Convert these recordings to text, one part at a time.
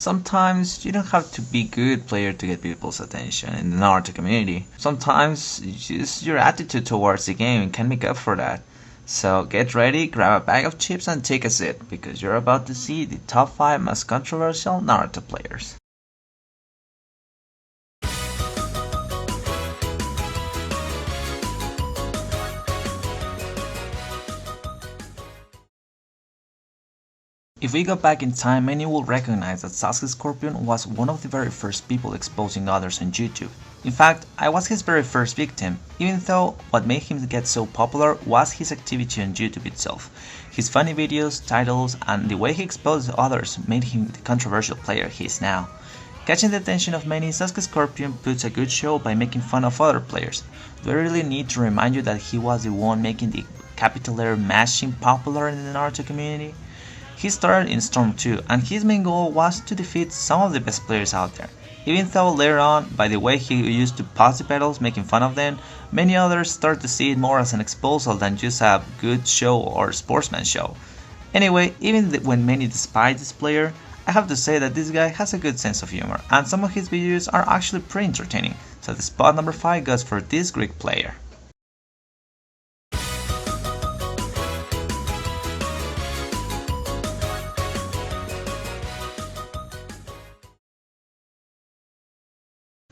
Sometimes you don't have to be a good player to get people's attention in the Naruto community. Sometimes just your attitude towards the game can make up for that. So get ready, grab a bag of chips and take a sip, because you're about to see the top 5 most controversial Naruto players. If we go back in time, many will recognize that Sasuke Scorpion was one of the very first people exposing others on YouTube. In fact, I was his very first victim, even though what made him get so popular was his activity on YouTube itself. His funny videos, titles, and the way he exposed others made him the controversial player he is now. Catching the attention of many, Sasuke Scorpion puts a good show by making fun of other players. Do I really need to remind you that he was the one making the capital letter mashing popular in the Naruto community? He started in Storm 2, and his main goal was to defeat some of the best players out there. Even though later on, by the way he used to pause the battles making fun of them, many others start to see it more as an exposal than just a good show or sportsman show. Anyway, even when many despise this player, I have to say that this guy has a good sense of humor, and some of his videos are actually pretty entertaining, so the spot number 5 goes for this Greek player.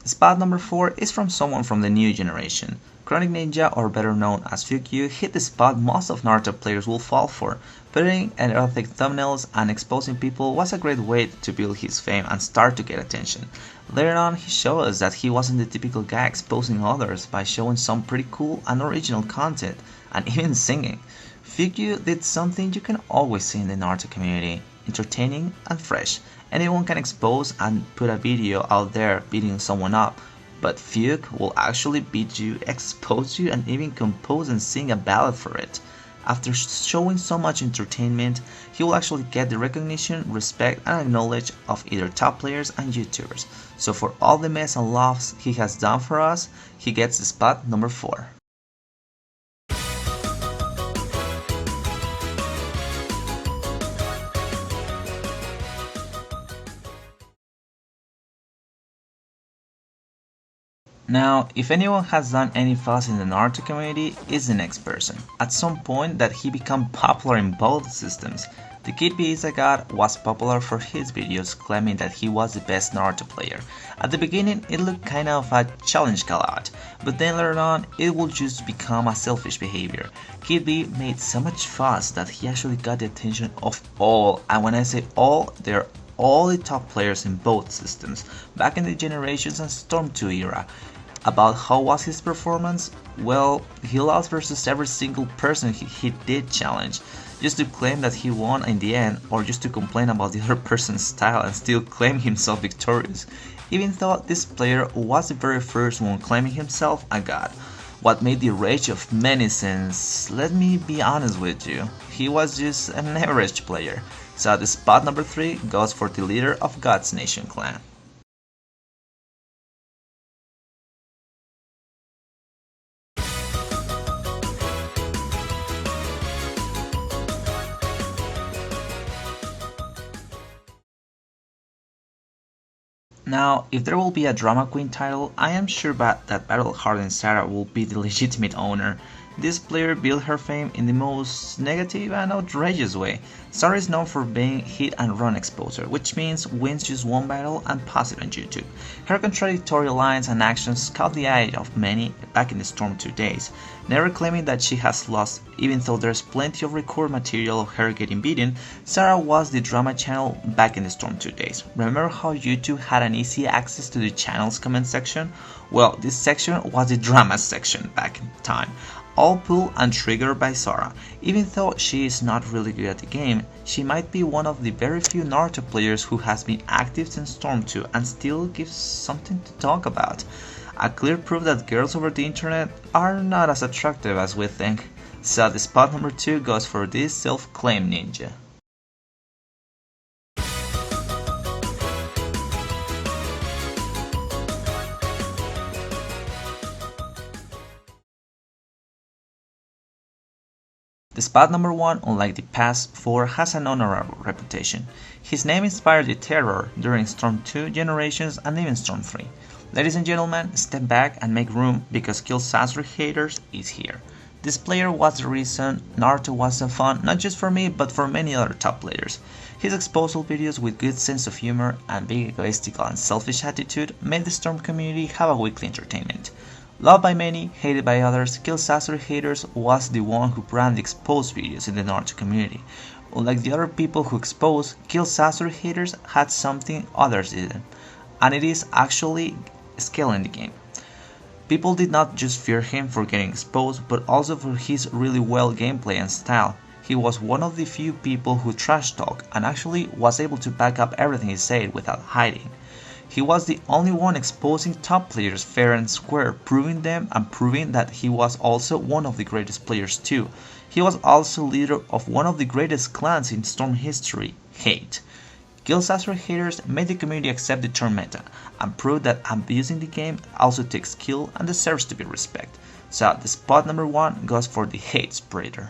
Spot number 4 is from someone from the new generation. Chronic Ninja, or better known as Fuku, hit the spot most of Naruto players will fall for. Putting erotic thumbnails and exposing people was a great way to build his fame and start to get attention. Later on, he showed us that he wasn't the typical guy exposing others by showing some pretty cool and original content, and even singing. Fuku did something you can always see in the Naruto community: entertaining and fresh. Anyone can expose and put a video out there beating someone up, but Fuke will actually beat you, expose you, and even compose and sing a ballad for it. After showing so much entertainment, he will actually get the recognition, respect, and acknowledge of either top players and YouTubers. So for all the mess and laughs he has done for us, he gets the spot number 4. Now, if anyone has done any fuss in the Naruto community, it's the next person. At some point that he became popular in both systems. The Kid B is a God was popular for his videos claiming that he was the best Naruto player. At the beginning it looked kind of a challenge call-out, but then later on it would just become a selfish behavior. Kid B made so much fuss that he actually got the attention of all, and when I say all, they're all the top players in both systems, back in the Generations and Storm 2 era. About how was his performance? Well, he lost versus every single person he did challenge, just to claim that he won in the end, or just to complain about the other person's style and still claim himself victorious, even though this player was the very first one claiming himself a god. What made the rage of many, since, let me be honest with you, he was just an average player. So the spot number 3 goes for the leader of God's Nation clan. Now, if there will be a Drama Queen title, I am sure that Battle Hardened Sarah will be the legitimate owner. This player built her fame in the most negative and outrageous way. Sarah is known for being hit and run exposer, which means wins just one battle and posts it on YouTube. Her contradictory lines and actions caught the eye of many back in the Storm 2 days, never claiming that she has lost. Even though there's plenty of record material of her getting beaten, Sarah was the drama channel back in the Storm 2 days. Remember how YouTube had an easy access to the channel's comment section? Well, this section was the drama section back in time. All pulled and triggered by Sora. Even though she is not really good at the game, she might be one of the very few Naruto players who has been active since Storm 2 and still gives something to talk about. A clear proof that girls over the internet are not as attractive as we think. So the spot number 2 goes for this self-claimed ninja. The spot number 1, unlike the past 4, has an honorable reputation. His name inspired the terror during Storm 2, Generations, and even Storm 3. Ladies and gentlemen, step back and make room because KillSaberHaters is here. This player was the reason Naruto was so fun, not just for me, but for many other top players. His exposal videos with good sense of humor and big egoistical and selfish attitude made the Storm community have a weekly entertainment. Loved by many, hated by others, KillSaberHaters was the one who brought the exposed videos in the Naruto community. Unlike the other people who exposed, KillSaberHaters had something others didn't, and it is actually scaling the game. People did not just fear him for getting exposed, but also for his really well gameplay and style. He was one of the few people who trash talk and actually was able to back up everything he said without hiding. He was the only one exposing top players fair and square, proving them and proving that he was also one of the greatest players too. He was also leader of one of the greatest clans in Storm history, Hate. KillSaberHaters made the community accept the term meta and proved that abusing the game also takes skill and deserves to be respected. So the spot number 1 goes for the Hate Spreader.